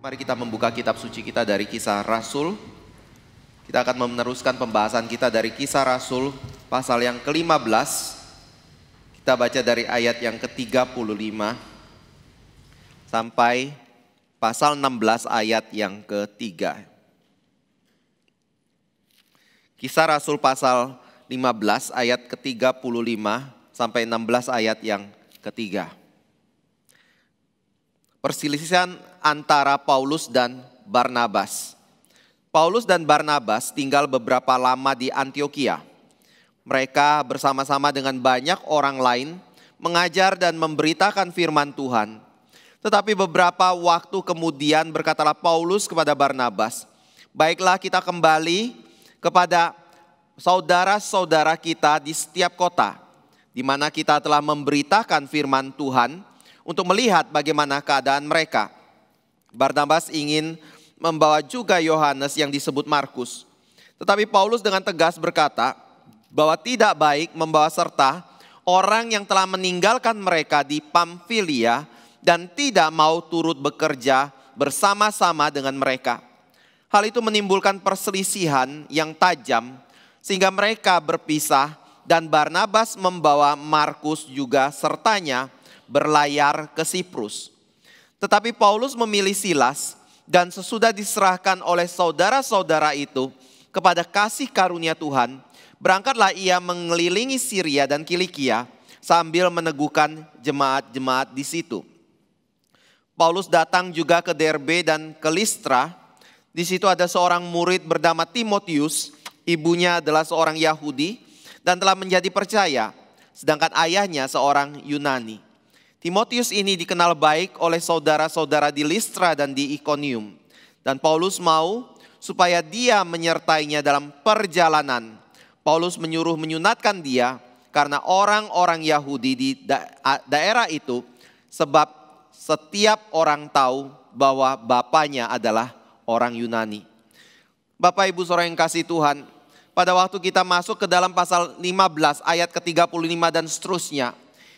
Mari kita membuka kitab suci kita dari Kisah Rasul. Kita akan meneruskan pembahasan kita dari Kisah Rasul pasal yang ke-15. Kita baca dari ayat yang ke-35 sampai pasal 16 ayat yang ke-3. Kisah Rasul pasal 15 ayat ke-35 sampai 16 ayat yang ke-3. Perselisihan antara Paulus dan Barnabas. Paulus dan Barnabas tinggal beberapa lama di Antiokhia. Mereka bersama-sama dengan banyak orang lain mengajar dan memberitakan firman Tuhan. Tetapi beberapa waktu kemudian berkatalah Paulus kepada Barnabas, "Baiklah, kita kembali kepada saudara-saudara kita di setiap kota, di mana kita telah memberitakan firman Tuhan, untuk melihat bagaimana keadaan mereka." Barnabas ingin membawa juga Yohanes yang disebut Markus. Tetapi Paulus dengan tegas berkata bahwa tidak baik membawa serta orang yang telah meninggalkan mereka di Pamfilia dan tidak mau turut bekerja bersama-sama dengan mereka. Hal itu menimbulkan perselisihan yang tajam sehingga mereka berpisah, dan Barnabas membawa Markus juga sertanya berlayar ke Siprus. Tetapi Paulus memilih Silas, dan sesudah diserahkan oleh saudara-saudara itu kepada kasih karunia Tuhan, berangkatlah ia mengelilingi Syria dan Kilikia sambil meneguhkan jemaat-jemaat di situ. Paulus datang juga ke Derbe dan ke Listra. Di situ ada seorang murid bernama Timotius, ibunya adalah seorang Yahudi dan telah menjadi percaya, sedangkan ayahnya seorang Yunani. Timotius ini dikenal baik oleh saudara-saudara di Listra dan di Ikonium. Dan Paulus mau supaya dia menyertainya dalam perjalanan. Paulus menyuruh menyunatkan dia karena orang-orang Yahudi di daerah itu, sebab setiap orang tahu bahwa bapaknya adalah orang Yunani. Bapak Ibu Saudara yang kasih Tuhan, pada waktu kita masuk ke dalam pasal 15 ayat ke-35 dan seterusnya,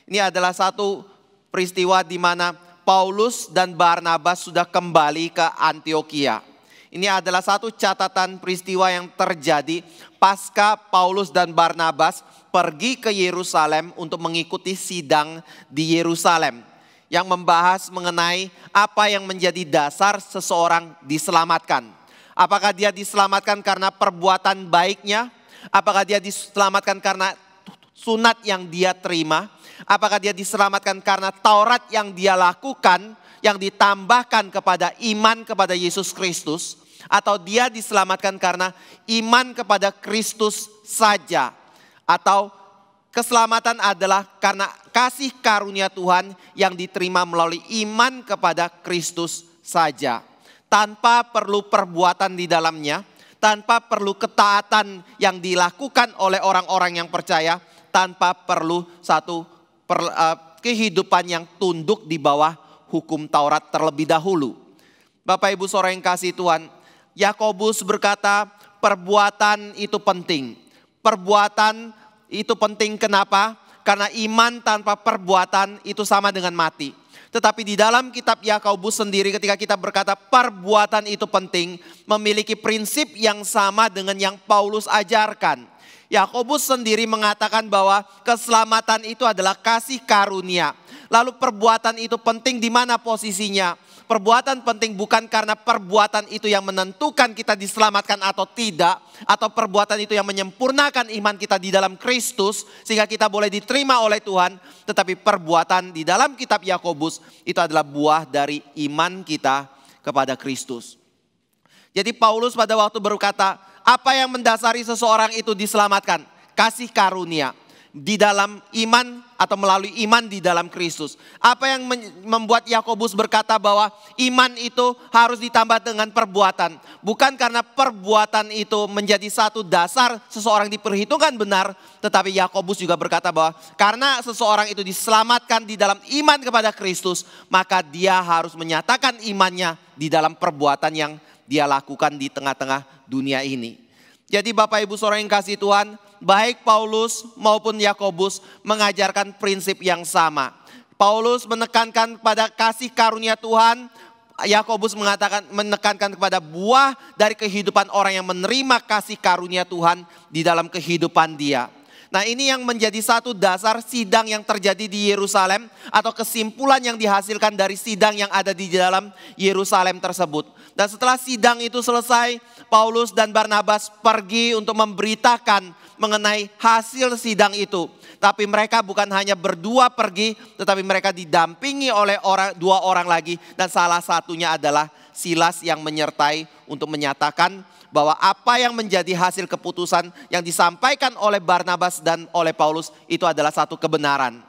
ini adalah satu peristiwa di mana Paulus dan Barnabas sudah kembali ke Antiokhia. Ini adalah satu catatan peristiwa yang terjadi pasca Paulus dan Barnabas pergi ke Yerusalem untuk mengikuti sidang di Yerusalem yang membahas mengenai apa yang menjadi dasar seseorang diselamatkan. Apakah dia diselamatkan karena perbuatan baiknya? Apakah dia diselamatkan karena sunat yang dia terima? Apakah dia diselamatkan karena Taurat yang dia lakukan, yang ditambahkan kepada iman kepada Yesus Kristus? Atau dia diselamatkan karena iman kepada Kristus saja? Atau keselamatan adalah karena kasih karunia Tuhan yang diterima melalui iman kepada Kristus saja, tanpa perlu perbuatan di dalamnya, tanpa perlu ketaatan yang dilakukan oleh orang-orang yang percaya, tanpa perlu satu kehidupan yang tunduk di bawah hukum Taurat terlebih dahulu. Bapak Ibu Saudara yang kasih Tuhan, Yakobus berkata perbuatan itu penting. Perbuatan itu penting kenapa? Karena iman tanpa perbuatan itu sama dengan mati. Tetapi di dalam kitab Yakobus sendiri ketika kita berkata perbuatan itu penting, memiliki prinsip yang sama dengan yang Paulus ajarkan. Yakobus sendiri mengatakan bahwa keselamatan itu adalah kasih karunia. Lalu perbuatan itu penting di mana posisinya? Perbuatan penting bukan karena perbuatan itu yang menentukan kita diselamatkan atau tidak, atau perbuatan itu yang menyempurnakan iman kita di dalam Kristus sehingga kita boleh diterima oleh Tuhan, tetapi perbuatan di dalam kitab Yakobus itu adalah buah dari iman kita kepada Kristus. Jadi Paulus pada waktu berkata, apa yang mendasari seseorang itu diselamatkan? Kasih karunia di dalam iman atau melalui iman di dalam Kristus. Apa yang membuat Yakobus berkata bahwa iman itu harus ditambah dengan perbuatan? Bukan karena perbuatan itu menjadi satu dasar seseorang diperhitungkan benar, tetapi Yakobus juga berkata bahwa karena seseorang itu diselamatkan di dalam iman kepada Kristus, maka dia harus menyatakan imannya di dalam perbuatan yang dia lakukan di tengah-tengah dunia ini. Jadi Bapak Ibu Saudara yang kasih Tuhan, baik Paulus maupun Yakobus mengajarkan prinsip yang sama. Paulus menekankan pada kasih karunia Tuhan, Yakobus menekankan kepada buah dari kehidupan orang yang menerima kasih karunia Tuhan di dalam kehidupan dia. Nah, ini yang menjadi satu dasar sidang yang terjadi di Yerusalem atau kesimpulan yang dihasilkan dari sidang yang ada di dalam Yerusalem tersebut. Dan setelah sidang itu selesai, Paulus dan Barnabas pergi untuk memberitakan mengenai hasil sidang itu. Tapi mereka bukan hanya berdua pergi, tetapi mereka didampingi oleh dua orang lagi. Dan salah satunya adalah Silas yang menyertai untuk menyatakan bahwa apa yang menjadi hasil keputusan yang disampaikan oleh Barnabas dan oleh Paulus itu adalah satu kebenaran.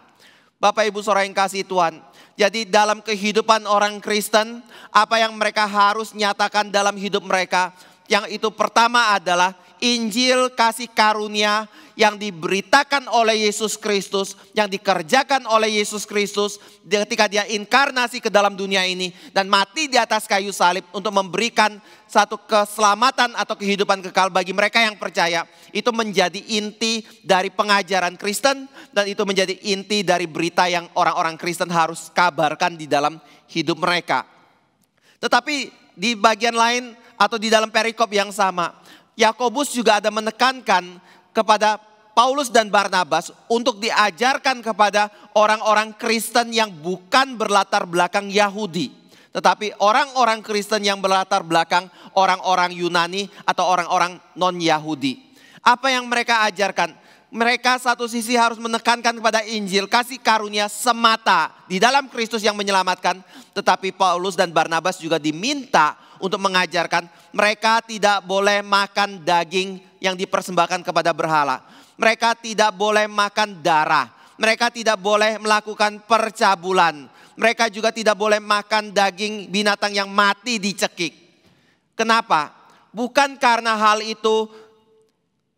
Bapak Ibu Saudara yang kasih Tuhan, jadi dalam kehidupan orang Kristen, apa yang mereka harus nyatakan dalam hidup mereka, yang itu pertama adalah Injil kasih karunia yang diberitakan oleh Yesus Kristus, yang dikerjakan oleh Yesus Kristus ketika dia inkarnasi ke dalam dunia ini dan mati di atas kayu salib untuk memberikan satu keselamatan atau kehidupan kekal bagi mereka yang percaya. Itu menjadi inti dari pengajaran Kristen dan itu menjadi inti dari berita yang orang-orang Kristen harus kabarkan di dalam hidup mereka. Tetapi di bagian lain atau di dalam perikop yang sama, Yakobus juga ada menekankan kepada Paulus dan Barnabas untuk diajarkan kepada orang-orang Kristen yang bukan berlatar belakang Yahudi. Tetapi orang-orang Kristen yang berlatar belakang orang-orang Yunani atau orang-orang non-Yahudi. Apa yang mereka ajarkan? Mereka satu sisi harus menekankan kepada Injil, kasih karunia semata di dalam Kristus yang menyelamatkan. Tetapi Paulus dan Barnabas juga diminta untuk mengajarkan mereka tidak boleh makan daging yang dipersembahkan kepada berhala. Mereka tidak boleh makan darah. Mereka tidak boleh melakukan percabulan. Mereka juga tidak boleh makan daging binatang yang mati dicekik. Kenapa? Bukan karena hal itu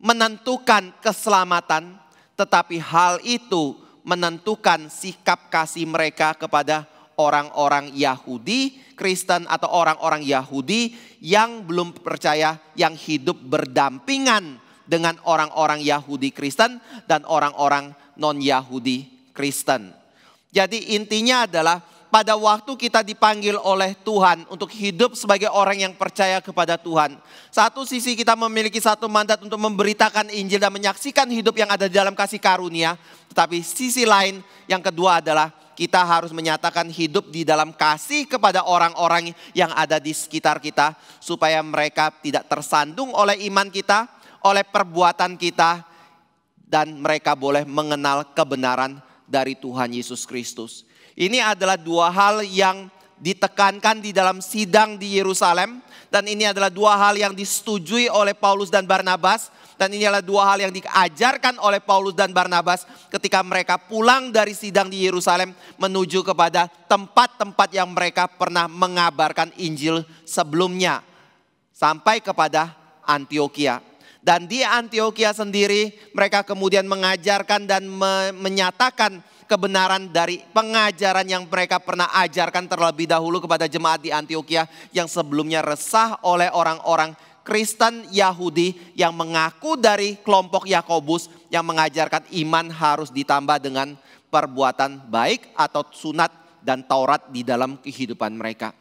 menentukan keselamatan, tetapi hal itu menentukan sikap kasih mereka kepada orang-orang Yahudi, Kristen atau orang-orang Yahudi yang belum percaya, yang hidup berdampingan dengan orang-orang Yahudi Kristen dan orang-orang non-Yahudi Kristen. Jadi intinya adalah pada waktu kita dipanggil oleh Tuhan untuk hidup sebagai orang yang percaya kepada Tuhan. Satu sisi kita memiliki satu mandat untuk memberitakan Injil dan menyaksikan hidup yang ada di dalam kasih karunia. Tetapi sisi lain yang kedua adalah kita harus menyatakan hidup di dalam kasih kepada orang-orang yang ada di sekitar kita. Supaya mereka tidak tersandung oleh iman kita, oleh perbuatan kita. Dan mereka boleh mengenal kebenaran dari Tuhan Yesus Kristus. Ini adalah dua hal yang ditekankan di dalam sidang di Yerusalem. Dan ini adalah dua hal yang disetujui oleh Paulus dan Barnabas. Dan ini adalah dua hal yang diajarkan oleh Paulus dan Barnabas ketika mereka pulang dari sidang di Yerusalem menuju kepada tempat-tempat yang mereka pernah mengabarkan Injil sebelumnya. Sampai kepada Antioquia. Dan di Antioquia sendiri mereka kemudian mengajarkan dan menyatakan kebenaran dari pengajaran yang mereka pernah ajarkan terlebih dahulu kepada jemaat di Antioquia yang sebelumnya resah oleh orang-orang Kristen Yahudi yang mengaku dari kelompok Yakobus yang mengajarkan iman harus ditambah dengan perbuatan baik atau sunat dan Taurat di dalam kehidupan mereka.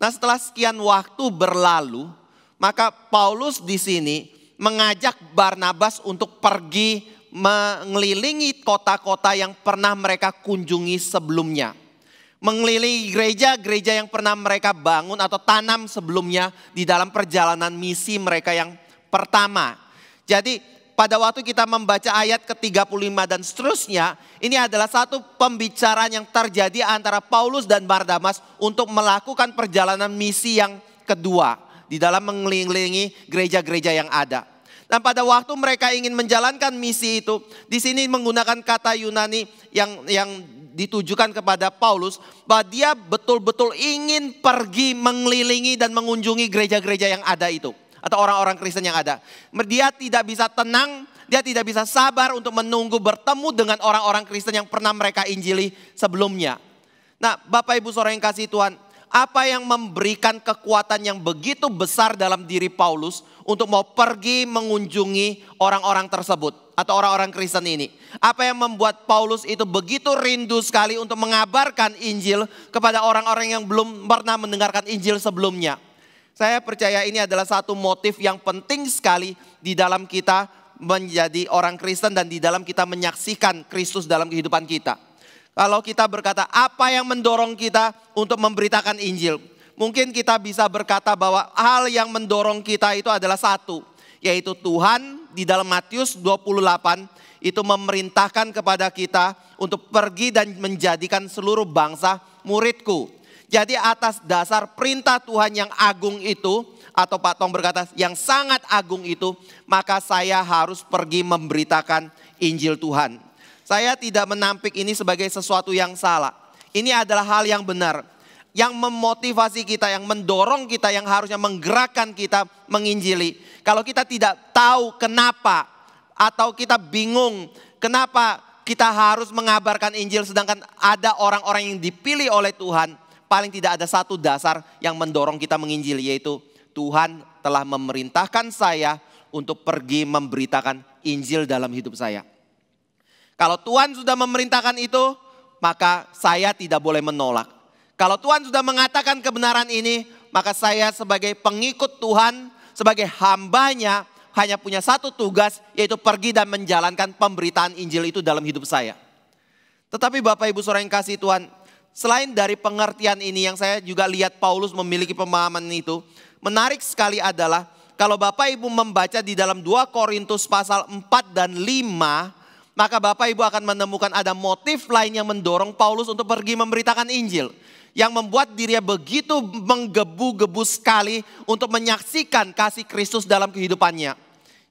Nah, setelah sekian waktu berlalu, maka Paulus di sini mengajak Barnabas untuk pergi mengelilingi kota-kota yang pernah mereka kunjungi sebelumnya. Mengelilingi gereja-gereja yang pernah mereka bangun atau tanam sebelumnya di dalam perjalanan misi mereka yang pertama. Jadi pada waktu kita membaca ayat ke-35 dan seterusnya, ini adalah satu pembicaraan yang terjadi antara Paulus dan Barnabas untuk melakukan perjalanan misi yang kedua di dalam mengelilingi gereja-gereja yang ada. Dan pada waktu mereka ingin menjalankan misi itu, di sini menggunakan kata Yunani yang ditujukan kepada Paulus, bahwa dia betul-betul ingin pergi mengelilingi dan mengunjungi gereja-gereja yang ada itu, atau orang-orang Kristen yang ada. Dia tidak bisa tenang, dia tidak bisa sabar untuk menunggu bertemu dengan orang-orang Kristen yang pernah mereka injili sebelumnya. Nah, Bapak Ibu Saudara yang kasih Tuhan, apa yang memberikan kekuatan yang begitu besar dalam diri Paulus untuk mau pergi mengunjungi orang-orang tersebut atau orang-orang Kristen ini? Apa yang membuat Paulus itu begitu rindu sekali untuk mengabarkan Injil kepada orang-orang yang belum pernah mendengarkan Injil sebelumnya? Saya percaya ini adalah satu motif yang penting sekali di dalam kita menjadi orang Kristen dan di dalam kita menyaksikan Kristus dalam kehidupan kita. Kalau kita berkata apa yang mendorong kita untuk memberitakan Injil, mungkin kita bisa berkata bahwa hal yang mendorong kita itu adalah satu, yaitu Tuhan di dalam Matius 28 itu memerintahkan kepada kita untuk pergi dan menjadikan seluruh bangsa muridku. Jadi atas dasar perintah Tuhan yang agung itu, atau Pak Tong berkata yang sangat agung itu, maka saya harus pergi memberitakan Injil Tuhan. Saya tidak menampik ini sebagai sesuatu yang salah. Ini adalah hal yang benar, yang memotivasi kita, yang mendorong kita, yang harusnya menggerakkan kita menginjili. Kalau kita tidak tahu kenapa, atau kita bingung kenapa kita harus mengabarkan Injil sedangkan ada orang-orang yang dipilih oleh Tuhan, paling tidak ada satu dasar yang mendorong kita menginjili, yaitu Tuhan telah memerintahkan saya untuk pergi memberitakan Injil dalam hidup saya. Kalau Tuhan sudah memerintahkan itu, maka saya tidak boleh menolak. Kalau Tuhan sudah mengatakan kebenaran ini, maka saya sebagai pengikut Tuhan, sebagai hambanya, hanya punya satu tugas, yaitu pergi dan menjalankan pemberitaan Injil itu dalam hidup saya. Tetapi Bapak Ibu Saudara yang kasih Tuhan, selain dari pengertian ini yang saya juga lihat Paulus memiliki pemahaman itu, menarik sekali adalah kalau Bapak Ibu membaca di dalam 2 Korintus pasal 4 dan 5, maka Bapak Ibu akan menemukan ada motif lain yang mendorong Paulus untuk pergi memberitakan Injil, yang membuat dirinya begitu menggebu-gebu sekali untuk menyaksikan kasih Kristus dalam kehidupannya.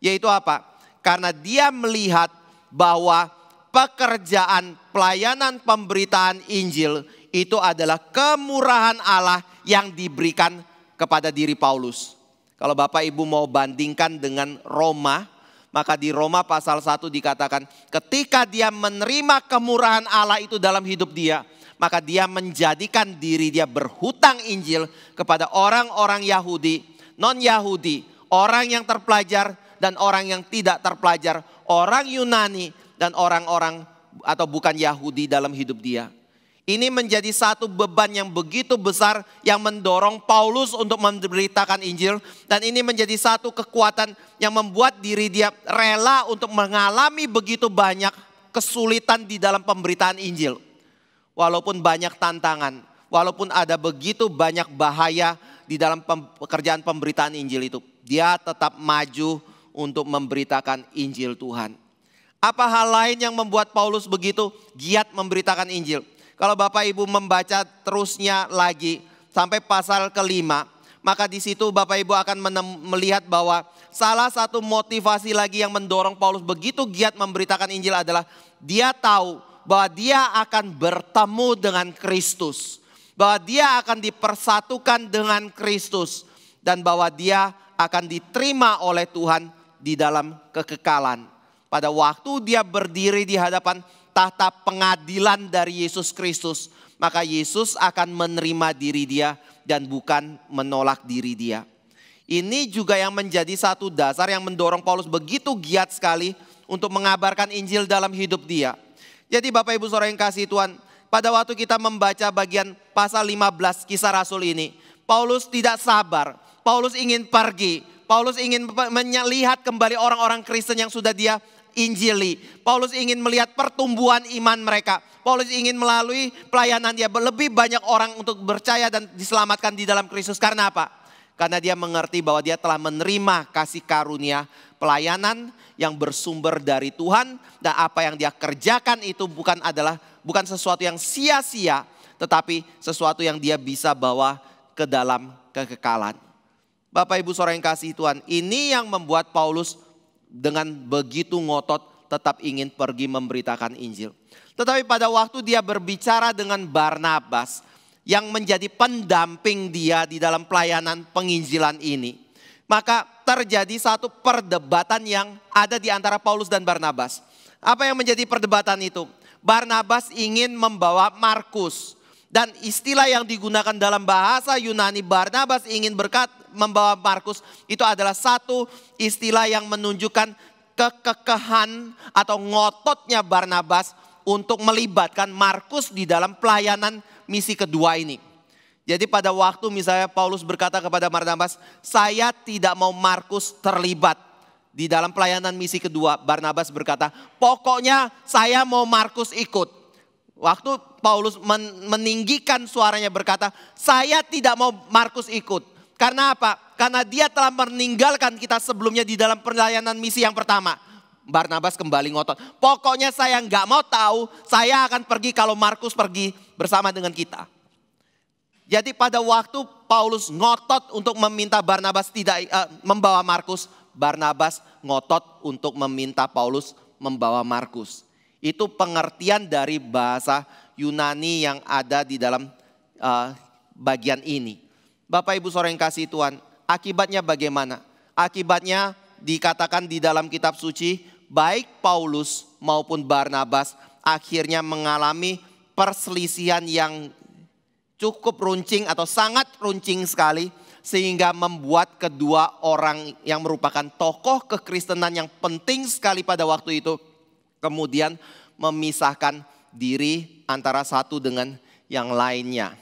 Yaitu apa? Karena dia melihat bahwa pekerjaan pelayanan pemberitaan Injil itu adalah kemurahan Allah yang diberikan kepada diri Paulus. Kalau Bapak Ibu mau bandingkan dengan Roma, maka di Roma pasal 1 dikatakan ketika dia menerima kemurahan Allah itu dalam hidup dia, maka dia menjadikan diri dia berhutang Injil kepada orang-orang Yahudi, non-Yahudi, orang yang terpelajar dan orang yang tidak terpelajar, orang Yunani dan orang-orang atau bukan Yahudi dalam hidup dia. Ini menjadi satu beban yang begitu besar yang mendorong Paulus untuk memberitakan Injil. Dan ini menjadi satu kekuatan yang membuat diri dia rela untuk mengalami begitu banyak kesulitan di dalam pemberitaan Injil. Walaupun banyak tantangan, walaupun ada begitu banyak bahaya di dalam pekerjaan pemberitaan Injil itu, dia tetap maju untuk memberitakan Injil Tuhan. Apa hal lain yang membuat Paulus begitu giat memberitakan Injil? Kalau Bapak Ibu membaca terusnya lagi sampai pasal ke-5, maka di situ Bapak Ibu akan melihat bahwa salah satu motivasi lagi yang mendorong Paulus begitu giat memberitakan Injil adalah dia tahu bahwa dia akan bertemu dengan Kristus, bahwa dia akan dipersatukan dengan Kristus, dan bahwa dia akan diterima oleh Tuhan di dalam kekekalan. Pada waktu dia berdiri di hadapan tahta pengadilan dari Yesus Kristus, maka Yesus akan menerima diri dia dan bukan menolak diri dia. Ini juga yang menjadi satu dasar yang mendorong Paulus begitu giat sekali untuk mengabarkan Injil dalam hidup dia. Jadi Bapak Ibu Saudara yang kasih Tuhan, pada waktu kita membaca bagian pasal 15 Kisah Rasul ini, Paulus tidak sabar. Paulus ingin pergi. Paulus ingin melihat kembali orang-orang Kristen yang sudah dia Injili. Paulus ingin melihat pertumbuhan iman mereka. Paulus ingin melalui pelayanan dia lebih banyak orang untuk percaya dan diselamatkan di dalam Kristus. Karena apa? Karena dia mengerti bahwa dia telah menerima kasih karunia pelayanan yang bersumber dari Tuhan, dan apa yang dia kerjakan itu bukan sesuatu yang sia-sia, tetapi sesuatu yang dia bisa bawa ke dalam kekekalan. Bapak Ibu Saudara yang kasih Tuhan, ini yang membuat Paulus dengan begitu ngotot tetap ingin pergi memberitakan Injil. Tetapi pada waktu dia berbicara dengan Barnabas yang menjadi pendamping dia di dalam pelayanan penginjilan ini, maka terjadi satu perdebatan yang ada di antara Paulus dan Barnabas. Apa yang menjadi perdebatan itu? Barnabas ingin membawa Markus, dan istilah yang digunakan dalam bahasa Yunani Barnabas ingin membawa Markus itu adalah satu istilah yang menunjukkan kekekahan atau ngototnya Barnabas untuk melibatkan Markus di dalam pelayanan misi kedua ini. Jadi pada waktu misalnya Paulus berkata kepada Barnabas, saya tidak mau Markus terlibat di dalam pelayanan misi kedua. Barnabas berkata, pokoknya saya mau Markus ikut. Waktu Paulus meninggikan suaranya berkata, saya tidak mau Markus ikut. Karena apa? Karena dia telah meninggalkan kita sebelumnya di dalam pelayanan misi yang pertama. Barnabas kembali ngotot. Pokoknya saya nggak mau tahu, saya akan pergi kalau Markus pergi bersama dengan kita. Jadi pada waktu Paulus ngotot untuk meminta Barnabas tidak membawa Markus, Barnabas ngotot untuk meminta Paulus membawa Markus. Itu pengertian dari bahasa Yunani yang ada di dalam bagian ini. Bapak Ibu Saudara yang kasih Tuhan, akibatnya bagaimana? Akibatnya dikatakan di dalam kitab suci, baik Paulus maupun Barnabas akhirnya mengalami perselisihan yang cukup runcing atau sangat runcing sekali. Sehingga membuat kedua orang yang merupakan tokoh kekristenan yang penting sekali pada waktu itu kemudian memisahkan diri antara satu dengan yang lainnya.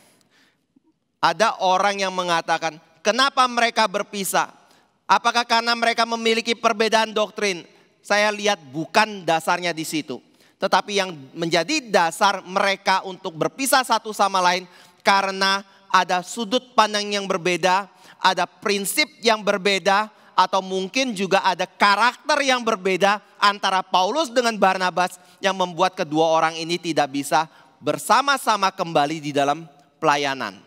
Ada orang yang mengatakan, kenapa mereka berpisah? Apakah karena mereka memiliki perbedaan doktrin? Saya lihat bukan dasarnya di situ. Tetapi yang menjadi dasar mereka untuk berpisah satu sama lain karena ada sudut pandang yang berbeda, ada prinsip yang berbeda, atau mungkin juga ada karakter yang berbeda antara Paulus dengan Barnabas yang membuat kedua orang ini tidak bisa bersama-sama kembali di dalam pelayanan.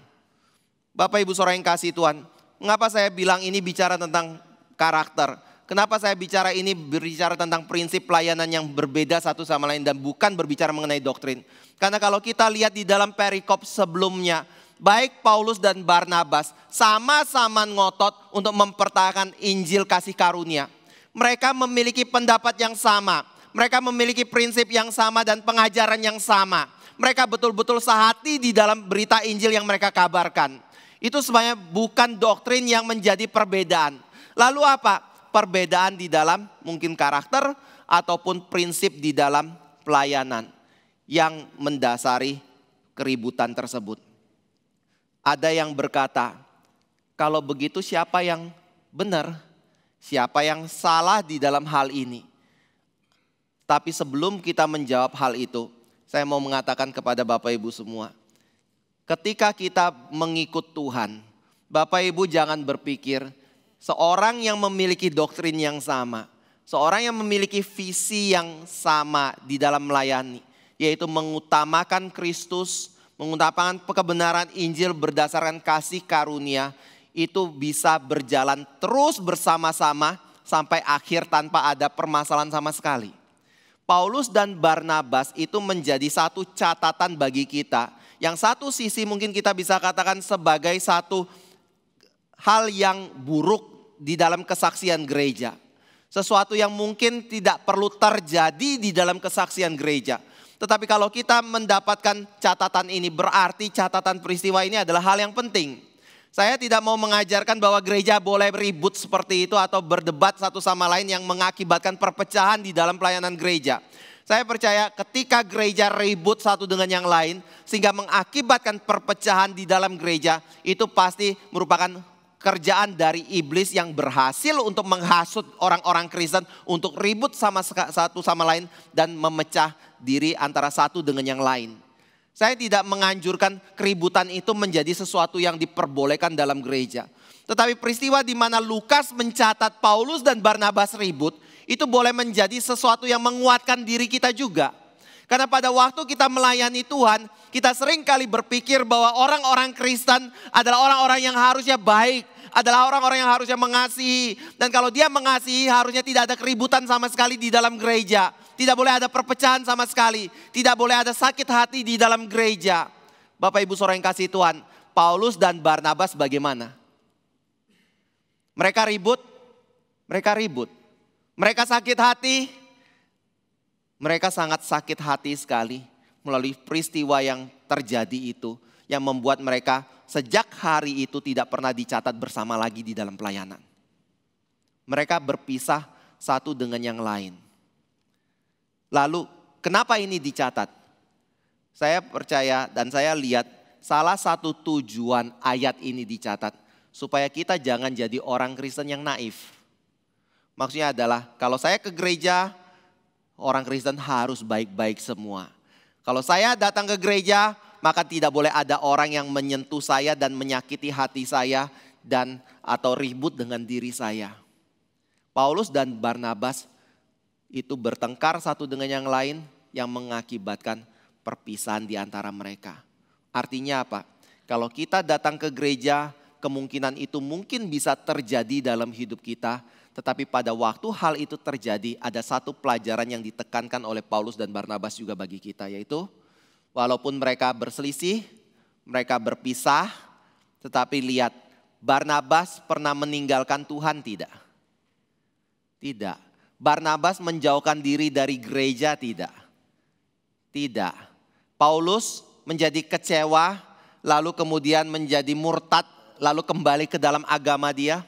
Bapak Ibu Saudara yang kasih Tuhan, mengapa saya bilang ini bicara tentang karakter? Kenapa saya bicara ini berbicara tentang prinsip pelayanan yang berbeda satu sama lain dan bukan berbicara mengenai doktrin? Karena kalau kita lihat di dalam perikop sebelumnya, baik Paulus dan Barnabas sama-sama ngotot untuk mempertahankan Injil kasih karunia. Mereka memiliki pendapat yang sama. Mereka memiliki prinsip yang sama dan pengajaran yang sama. Mereka betul-betul sehati di dalam berita Injil yang mereka kabarkan. Itu sebenarnya bukan doktrin yang menjadi perbedaan. Lalu apa? Perbedaan di dalam mungkin karakter ataupun prinsip di dalam pelayanan yang mendasari keributan tersebut. Ada yang berkata, kalau begitu siapa yang benar? Siapa yang salah di dalam hal ini? Tapi sebelum kita menjawab hal itu, saya mau mengatakan kepada Bapak Ibu semua. Ketika kita mengikut Tuhan, Bapak Ibu jangan berpikir seorang yang memiliki doktrin yang sama, seorang yang memiliki visi yang sama di dalam melayani, yaitu mengutamakan Kristus, mengutamakan kebenaran Injil berdasarkan kasih karunia, itu bisa berjalan terus bersama-sama sampai akhir tanpa ada permasalahan sama sekali. Paulus dan Barnabas itu menjadi satu catatan bagi kita. Yang satu sisi mungkin kita bisa katakan sebagai satu hal yang buruk di dalam kesaksian gereja. Sesuatu yang mungkin tidak perlu terjadi di dalam kesaksian gereja. Tetapi kalau kita mendapatkan catatan ini, berarti catatan peristiwa ini adalah hal yang penting. Saya tidak mau mengajarkan bahwa gereja boleh ribut seperti itu atau berdebat satu sama lain yang mengakibatkan perpecahan di dalam pelayanan gereja. Saya percaya ketika gereja ribut satu dengan yang lain sehingga mengakibatkan perpecahan di dalam gereja, itu pasti merupakan kerjaan dari iblis yang berhasil untuk menghasut orang-orang Kristen untuk ribut satu sama lain dan memecah diri antara satu dengan yang lain. Saya tidak menganjurkan keributan itu menjadi sesuatu yang diperbolehkan dalam gereja. Tetapi peristiwa di mana Lukas mencatat Paulus dan Barnabas ribut, itu boleh menjadi sesuatu yang menguatkan diri kita juga. Karena pada waktu kita melayani Tuhan, kita sering kali berpikir bahwa orang-orang Kristen adalah orang-orang yang harusnya baik, adalah orang-orang yang harusnya mengasihi. Dan kalau dia mengasihi, harusnya tidak ada keributan sama sekali di dalam gereja. Tidak boleh ada perpecahan sama sekali. Tidak boleh ada sakit hati di dalam gereja. Bapak Ibu Saudara yang kasih Tuhan, Paulus dan Barnabas bagaimana? Mereka ribut? Mereka ribut. Mereka sakit hati? Mereka sangat sakit hati sekali melalui peristiwa yang terjadi itu. Yang membuat mereka sejak hari itu tidak pernah dicatat bersama lagi di dalam pelayanan. Mereka berpisah satu dengan yang lain. Lalu kenapa ini dicatat? Saya percaya dan saya lihat salah satu tujuan ayat ini dicatat supaya kita jangan jadi orang Kristen yang naif. Maksudnya adalah kalau saya ke gereja, orang Kristen harus baik-baik semua. Kalau saya datang ke gereja, maka tidak boleh ada orang yang menyentuh saya dan menyakiti hati saya dan atau ribut dengan diri saya. Paulus dan Barnabas itu bertengkar satu dengan yang lain yang mengakibatkan perpisahan di antara mereka. Artinya apa? Kalau kita datang ke gereja, kemungkinan itu mungkin bisa terjadi dalam hidup kita. Tetapi pada waktu hal itu terjadi, ada satu pelajaran yang ditekankan oleh Paulus dan Barnabas juga bagi kita, yaitu walaupun mereka berselisih, mereka berpisah, tetapi lihat, Barnabas pernah meninggalkan Tuhan tidak? Tidak. Barnabas menjauhkan diri dari gereja tidak? Tidak. Paulus menjadi kecewa, lalu kemudian menjadi murtad, lalu kembali ke dalam agama dia?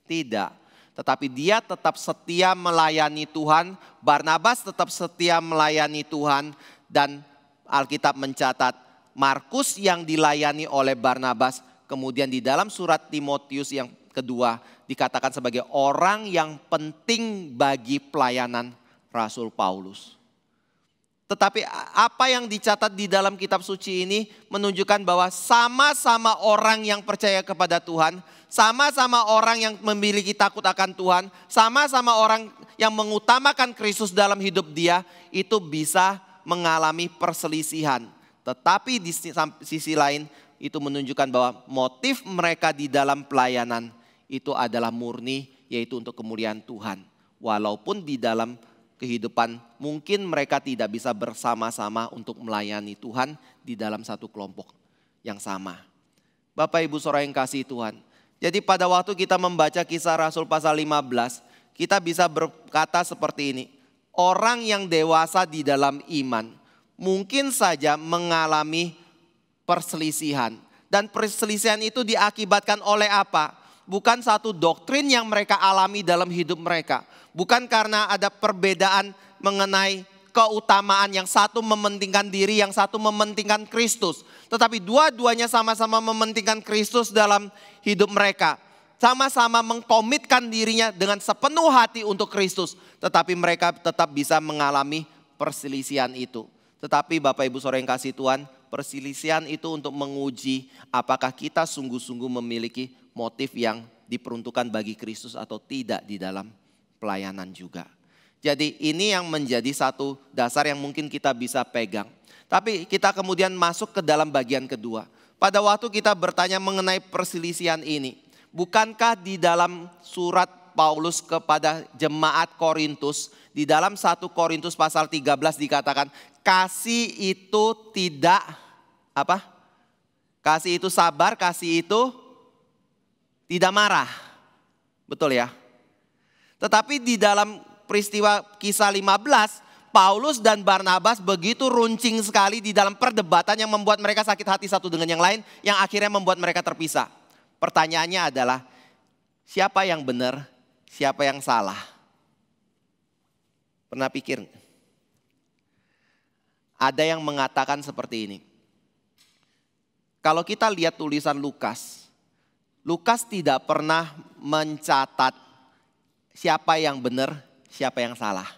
Tidak. Tetapi dia tetap setia melayani Tuhan, Barnabas tetap setia melayani Tuhan, dan Alkitab mencatat Markus yang dilayani oleh Barnabas, kemudian di dalam surat Timotius yang kedua dikatakan sebagai orang yang penting bagi pelayanan Rasul Paulus. Tetapi apa yang dicatat di dalam kitab suci ini menunjukkan bahwa sama-sama orang yang percaya kepada Tuhan, sama-sama orang yang memiliki takut akan Tuhan, sama-sama orang yang mengutamakan Kristus dalam hidup dia, itu bisa mengalami perselisihan. Tetapi di sisi lain itu menunjukkan bahwa motif mereka di dalam pelayanan itu adalah murni, yaitu untuk kemuliaan Tuhan. Walaupun di dalam kehidupan mungkin mereka tidak bisa bersama-sama untuk melayani Tuhan di dalam satu kelompok yang sama. Bapak Ibu Saudara yang kasih Tuhan. Jadi pada waktu kita membaca Kisah Rasul pasal 15, kita bisa berkata seperti ini. Orang yang dewasa di dalam iman mungkin saja mengalami perselisihan. Dan perselisihan itu diakibatkan oleh apa? Bukan satu doktrin yang mereka alami dalam hidup mereka. Bukan karena ada perbedaan mengenai keutamaan, yang satu mementingkan diri, yang satu mementingkan Kristus. Tetapi dua-duanya sama-sama mementingkan Kristus dalam hidup mereka. Sama-sama mengkomitkan dirinya dengan sepenuh hati untuk Kristus. Tetapi mereka tetap bisa mengalami perselisihan itu. Tetapi Bapak Ibu Saudara yang kasih Tuhan, perselisihan itu untuk menguji apakah kita sungguh-sungguh memiliki motif yang diperuntukkan bagi Kristus atau tidak di dalam pelayanan juga. Jadi ini yang menjadi satu dasar yang mungkin kita bisa pegang. Tapi kita kemudian masuk ke dalam bagian kedua. Pada waktu kita bertanya mengenai perselisihan ini, bukankah di dalam surat Paulus kepada jemaat Korintus, di dalam 1 Korintus pasal 13 dikatakan, kasih itu tidak apa? Kasih itu sabar, kasih itu tidak marah. Betul ya? Tetapi di dalam peristiwa Kisah 15, Paulus dan Barnabas begitu runcing sekali di dalam perdebatan yang membuat mereka sakit hati satu dengan yang lain, yang akhirnya membuat mereka terpisah. Pertanyaannya adalah, siapa yang benar, siapa yang salah? Pernah pikir? Ada yang mengatakan seperti ini. Kalau kita lihat tulisan Lukas, Lukas tidak pernah mencatat siapa yang benar, siapa yang salah.